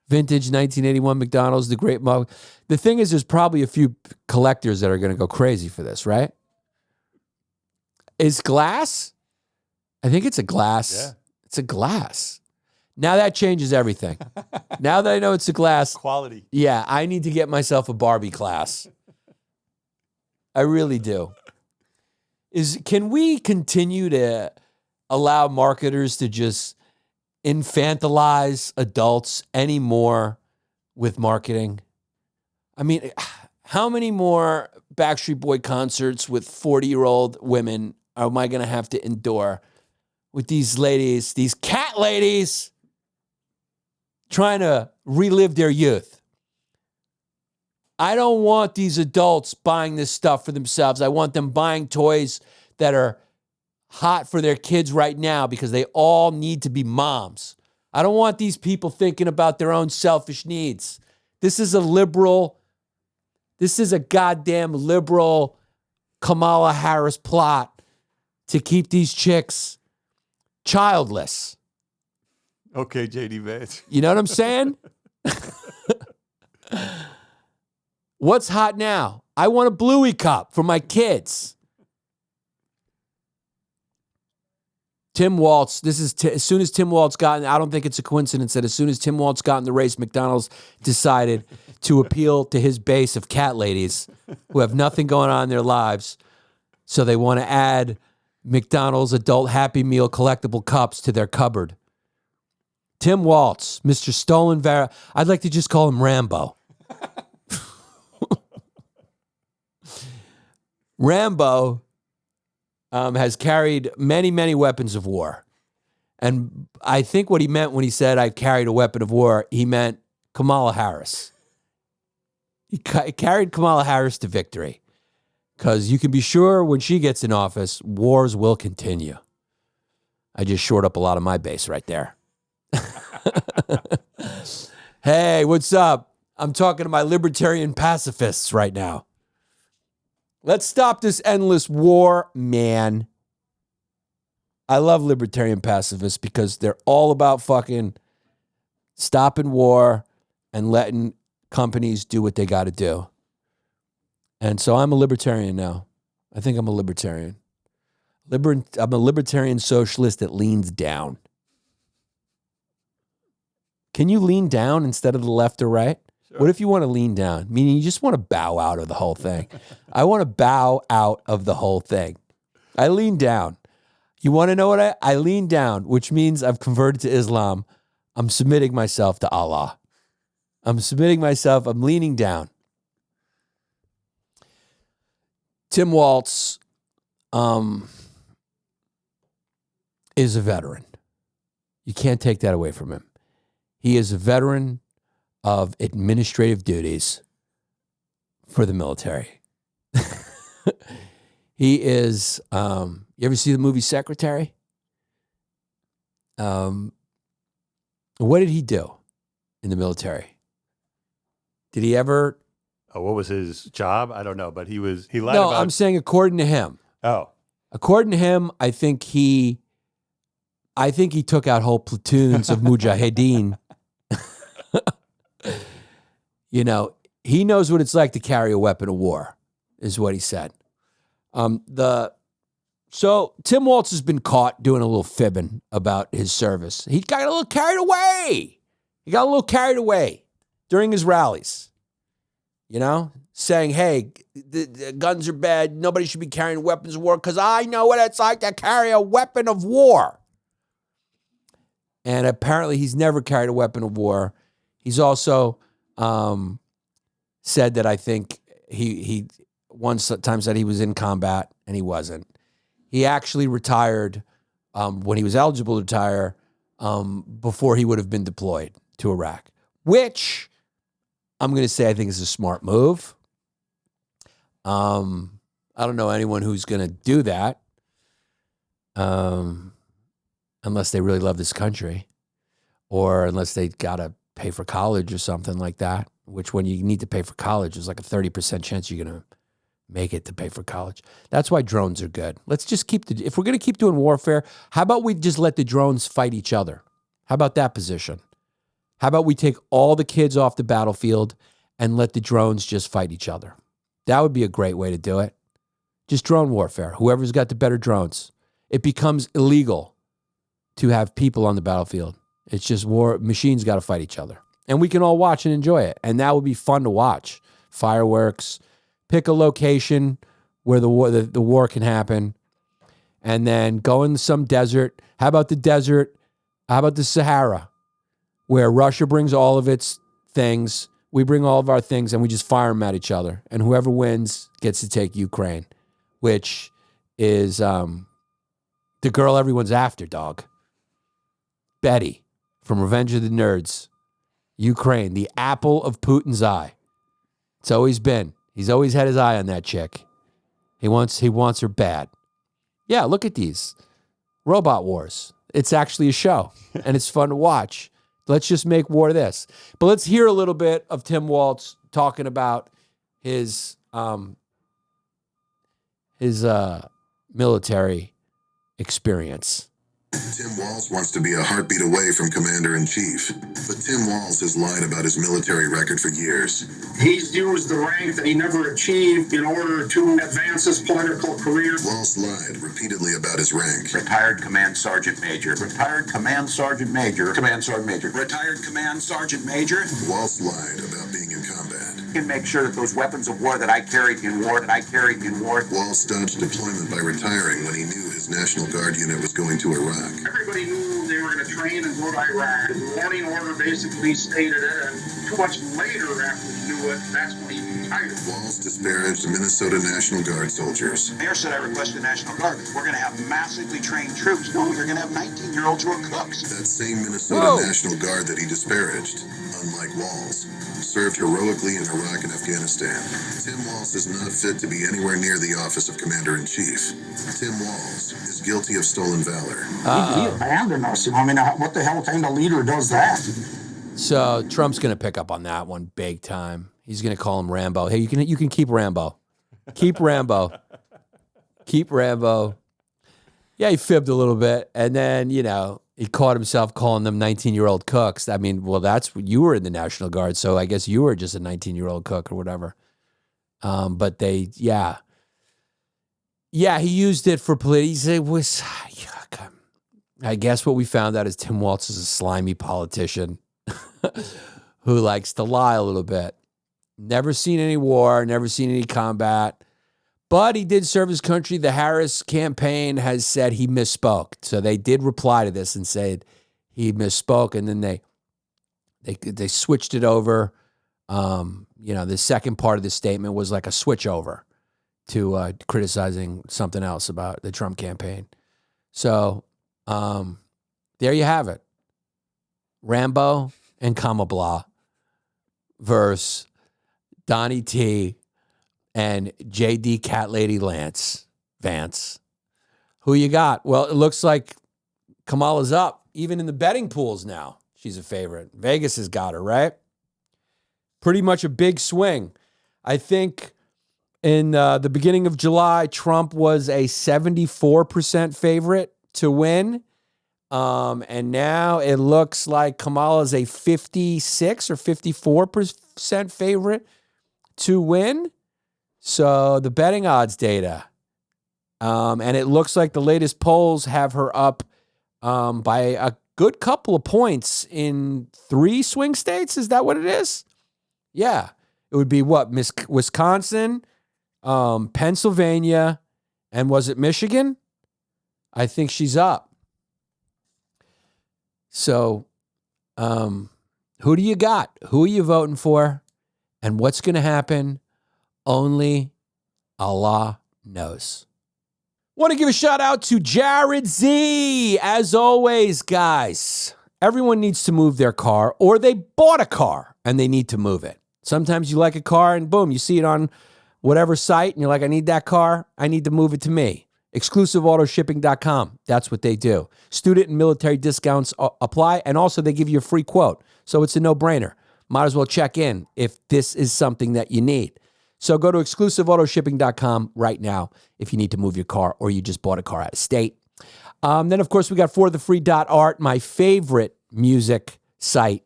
Vintage 1981 McDonald's, the great mug. The thing is, there's probably a few collectors that are going to go crazy for this, right? Is glass? I think it's a glass. Yeah. It's a glass. Now that changes everything. Now that I know it's a glass. Quality. Yeah, I need to get myself a Barbie glass. I really do. Can we continue to allow marketers to just infantilize adults anymore with marketing? I mean, how many more Backstreet Boy concerts with 40-year-old women am I going to have to endure with these ladies, these cat ladies, trying to relive their youth? I don't want these adults buying this stuff for themselves. I want them buying toys that are hot for their kids right now because they all need to be moms. I don't want these people thinking about their own selfish needs. This is a goddamn liberal Kamala Harris plot to keep these chicks childless. Okay, JD Vance. You know what I'm saying? What's hot now? I want a Bluey cup for my kids. Tim Walz, as soon as Tim Walz got in, I don't think it's a coincidence that as soon as Tim Walz got in the race, McDonald's decided to appeal to his base of cat ladies who have nothing going on in their lives. So they want to add McDonald's adult Happy Meal collectible cups to their cupboard. Tim Walz, Mr. Stolen Vera. I'd like to just call him Rambo. Rambo has carried many, many weapons of war. And I think what he meant when he said I carried a weapon of war, he meant Kamala Harris. He carried Kamala Harris to victory. Because you can be sure when she gets in office, wars will continue. I just shored up a lot of my base right there. Hey, what's up? I'm talking to my libertarian pacifists right now. Let's stop this endless war, man. I love libertarian pacifists because they're all about fucking stopping war and letting companies do what they got to do. And so I'm a libertarian now. I think I'm a libertarian. I'm a libertarian socialist that leans down. Can you lean down instead of the left or right? What if you want to lean down? Meaning you just want to bow out of the whole thing. I want to bow out of the whole thing. I lean down. You want to know what I lean down, which means I've converted to Islam. I'm submitting myself to Allah. I'm submitting myself. I'm leaning down. Tim Walz is a veteran. You can't take that away from him. He is a veteran of administrative duties for the military. He is, you ever see the movie Secretary? What did he do in the military? Did he ever? Oh, what was his job? I don't know, but he lied No, about. I'm saying according to him. Oh, According to him, I think he took out whole platoons of mujahideen. You know, he knows what it's like to carry a weapon of war, is what he said. So Tim Walz has been caught doing a little fibbing about his service. He got a little carried away. During his rallies. You know, saying, hey, the guns are bad. Nobody should be carrying weapons of war because I know what it's like to carry a weapon of war. And apparently he's never carried a weapon of war. He's also said that I think he one time said he was in combat and he wasn't. He actually retired when he was eligible to retire before he would have been deployed to Iraq, which I'm going to say I think is a smart move. I don't know anyone who's going to do that unless they really love this country or unless they got to pay for college or something like that, which when you need to pay for college, there's like a 30% chance you're going to make it to pay for college. That's why drones are good. Let's just if we're going to keep doing warfare, how about we just let the drones fight each other? How about that position? How about we take all the kids off the battlefield and let the drones just fight each other? That would be a great way to do it. Just drone warfare. Whoever's got the better drones. It becomes illegal to have people on the battlefield. It's just war. Machines got to fight each other. And we can all watch and enjoy it. And that would be fun to watch. Fireworks. Pick a location where the war can happen. And then go in some desert. How about the desert? How about the Sahara? Where Russia brings all of its things, we bring all of our things, and we just fire them at each other. And whoever wins gets to take Ukraine, which is the girl everyone's after, dog. Betty from Revenge of the Nerds. Ukraine, the apple of Putin's eye. It's always been. He's always had his eye on that chick. He wants her bad. Yeah, look at these. Robot Wars. It's actually a show, and it's fun to watch. Let's just make war this. But let's hear a little bit of Tim Walz talking about his military experience. Tim Walz wants to be a heartbeat away from Commander-in-Chief, but Tim Walz has lied about his military record for years. He's used the rank that he never achieved in order to advance his political career. Walz lied repeatedly about his rank. Retired Command Sergeant Major. Retired Command Sergeant Major. Command Sergeant Major. Retired Command Sergeant Major. Walz lied about being in combat. And make sure that those weapons of war that I carried in war, Walz dodged deployment by retiring when he knew his National Guard unit was going to Iraq. Everybody knew they were going to train and go to Iraq. The warning order basically stated it, and 2 months later after he knew it, that's when he retired. Walz disparaged Minnesota National Guard soldiers. Mayor said I requested the National Guard. We're going to have massively trained troops. No, you're going to have 19-year-olds who are cooks. That same Minnesota National Guard that he disparaged, unlike Walz, served heroically in Iraq and Afghanistan. Tim Walz is not fit to be anywhere near the office of Commander-in-Chief. Tim Walz is guilty of stolen valor. He abandoned us. I mean, what the hell kind of leader does that? So Trump's going to pick up on that one big time. He's going to call him Rambo. Hey, you can keep Rambo. Keep Rambo. Keep Rambo. Yeah, he fibbed a little bit. And then, he caught himself calling them 19-year-old cooks. I mean, well, you were in the National Guard, so I guess you were just a 19-year-old cook or whatever. But he used it for political. I guess what we found out is Tim Walz is a slimy politician who likes to lie a little bit. Never seen any war, never seen any combat, but he did serve his country. The Harris campaign has said he misspoke. So they did reply to this and said he misspoke, and then they switched it over. The second part of the statement was like a switch over to criticizing something else about the Trump campaign. So there you have it. Rambo and Kamala versus Donnie T and JD Cat Lady Vance. Who you got? Well, it looks like Kamala's up. Even in the betting pools now, she's a favorite. Vegas has got her, right? Pretty much a big swing. I think in the beginning of July, Trump was a 74% favorite to win. And now it looks like Kamala's a 56 or 54% favorite to win. So the betting odds data. And it looks like the latest polls have her up by a good couple of points in 3 swing states. Is that what it is? Yeah. It would be what? Wisconsin, Pennsylvania, and was it Michigan? I think she's up. So, who do you got? Who are you voting for? And what's going to happen? Only Allah knows. Want to give a shout out to Jared Z. As always, guys, everyone needs to move their car, or they bought a car and they need to move it. Sometimes you like a car and boom, you see it on whatever site and you're like, I need that car. I need to move it to me. ExclusiveAutoShipping.com. That's what they do. Student and military discounts apply, and also they give you a free quote. So it's a no-brainer. Might as well check in if this is something that you need. So go to ExclusiveAutoShipping.com right now if you need to move your car or you just bought a car out of state. Then, of course, we got forthefree.art, my favorite music site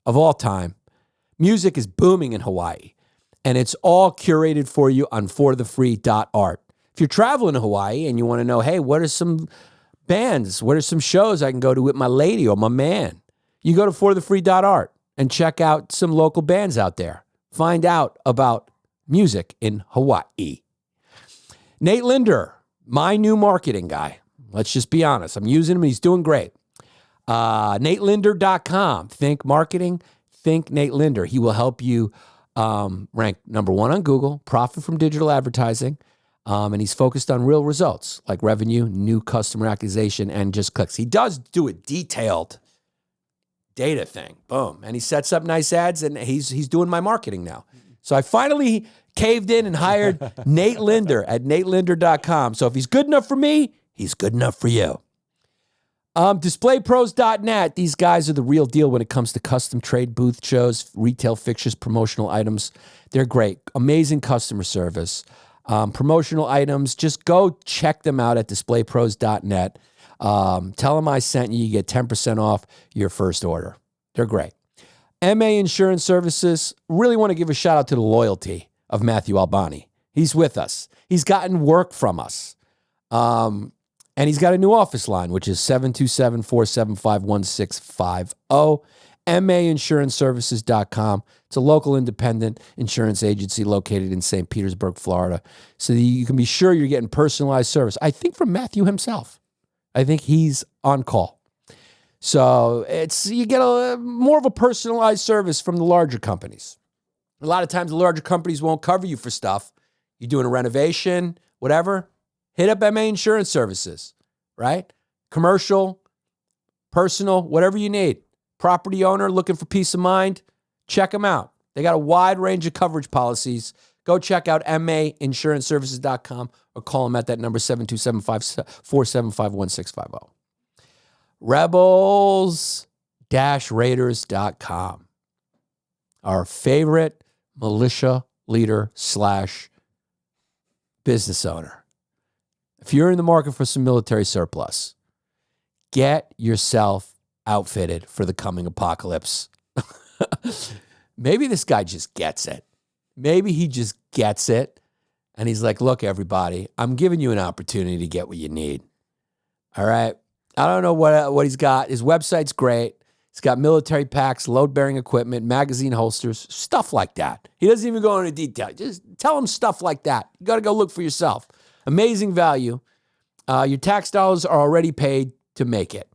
of all time. Music is booming in Hawaii, and it's all curated for you on forthefree.art. If you're traveling to Hawaii and you want to know, hey, what are some bands? What are some shows I can go to with my lady or my man? You go to forthefree.art and check out some local bands out there. Find out about music in Hawaii. Nate Linder, my new marketing guy. Let's just be honest. I'm using him. He's doing great. NateLinder.com. Think marketing. Think Nate Linder. He will help you rank number 1 on Google, profit from digital advertising, and he's focused on real results like revenue, new customer acquisition, and just clicks. He does do a detailed data thing. Boom. And he sets up nice ads, and he's doing my marketing now. So I finally caved in and hired Nate Linder at NateLinder.com. So if he's good enough for me, he's good enough for you. DisplayPros.net. These guys are the real deal when it comes to custom trade booth shows, retail fixtures, promotional items. They're great. Amazing customer service. Promotional items. Just go check them out at DisplayPros.net. Tell them I sent you. You get 10% off your first order. They're great. MA Insurance Services. Really want to give a shout out to the loyalty of Matthew Albani. He's with us. He's gotten work from us. And he's got a new office line, which is 727-475-1650. MAinsuranceservices.com. It's a local independent insurance agency located in St. Petersburg, Florida. So that you can be sure you're getting personalized service. I think from Matthew himself. I think he's on call. So you get more of a personalized service from the larger companies. A lot of times the larger companies won't cover you for stuff. You're doing a renovation, whatever. Hit up MA Insurance Services, right? Commercial, personal, whatever you need. Property owner looking for peace of mind, check them out. They got a wide range of coverage policies. Go check out MAinsuranceservices.com or call them at that number 727-475-1650. Rebels-Raiders.com. Our favorite militia leader / business owner. If you're in the market for some military surplus, get yourself outfitted for the coming apocalypse. Maybe this guy just gets it. Maybe he just gets it. And he's like, look, everybody, I'm giving you an opportunity to get what you need. All right. I don't know what he's got. His website's great. He's It's got military packs, load-bearing equipment, magazine holsters, stuff like that. He doesn't even go into detail. Just tell him stuff like that. You got to go look for yourself. Amazing value. Your tax dollars are already paid to make it.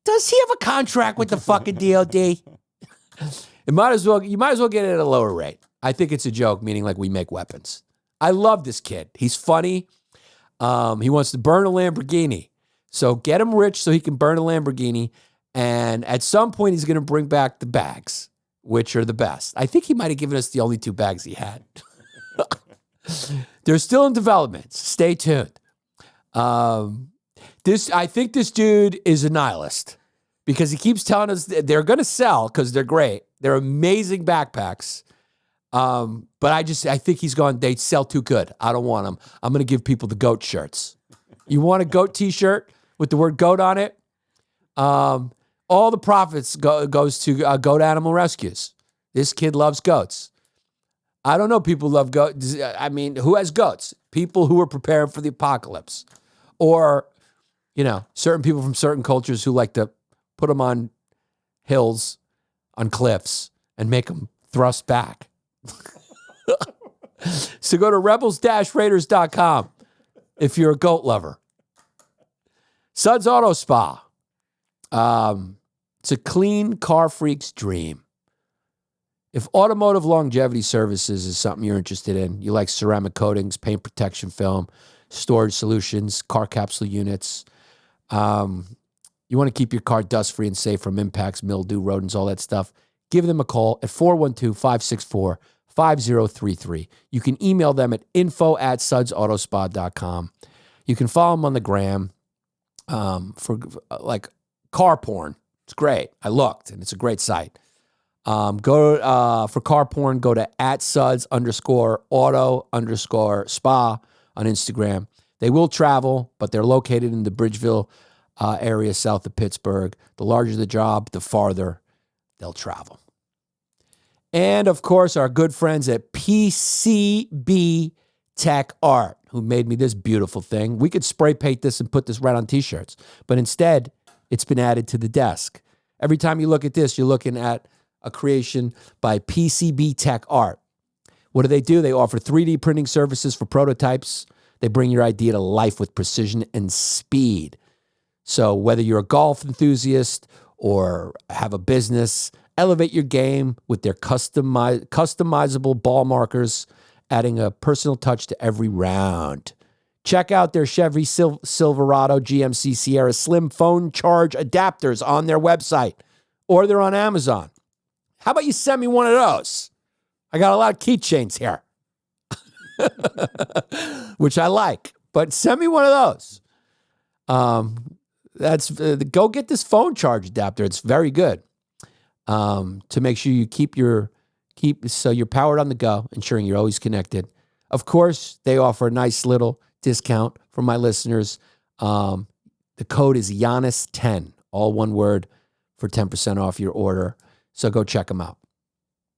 Does he have a contract with the fucking DOD? You might as well get it at a lower rate. I think it's a joke, meaning like we make weapons. I love this kid. He's funny. He wants to burn a Lamborghini. So get him rich so he can burn a Lamborghini. And at some point, he's going to bring back the bags, which are the best. I think he might have given us the only 2 bags he had. They're still in development. Stay tuned. I think this dude is a nihilist because he keeps telling us that they're going to sell because they're great. They're amazing backpacks. But I think he's gone, they sell too good. I don't want them. I'm going to give people the goat shirts. You want a goat t-shirt with the word goat on it? All the profits goes to goat animal rescues. This kid loves goats. I don't know people who love goats. I mean, who has goats? People who are preparing for the apocalypse. Or, certain people from certain cultures who like to put them on hills, on cliffs, and make them thrust back. So go to rebels-raiders.com if you're a goat lover. Suds Auto Spa. It's a clean car freak's dream. If automotive longevity services is something you're interested in, you like ceramic coatings, paint protection film, storage solutions, car capsule units, you want to keep your car dust-free and safe from impacts, mildew, rodents, all that stuff, give them a call at 412-564-5033. You can email them at info@sudsautospa.com. You can follow them on the gram for like car porn. It's great. I looked, and it's a great site. For car porn, go to @suds_auto_spa on Instagram. They will travel, but they're located in the Bridgeville area south of Pittsburgh. The larger the job, the farther they'll travel. And, of course, our good friends at PCB Tech Art, who made me this beautiful thing. We could spray paint this and put this right on T-shirts, but instead, it's been added to the desk. Every time you look at this, you're looking at a creation by PCB Tech Art. What do? They offer 3D printing services for prototypes. They bring your idea to life with precision and speed. So whether you're a golf enthusiast or have a business, elevate your game with their customizable ball markers, adding a personal touch to every round. Check out their Chevy Silverado GMC Sierra Slim phone charge adapters on their website, or they're on Amazon. How about you send me one of those? I got a lot of keychains here, which I like, but send me one of those. Go get this phone charge adapter. It's very good. To make sure you keep so you're powered on the go, ensuring you're always connected. Of course, they offer a nice little discount for my listeners. The code is Yannis10, all one word, for 10% off your order. So go check them out.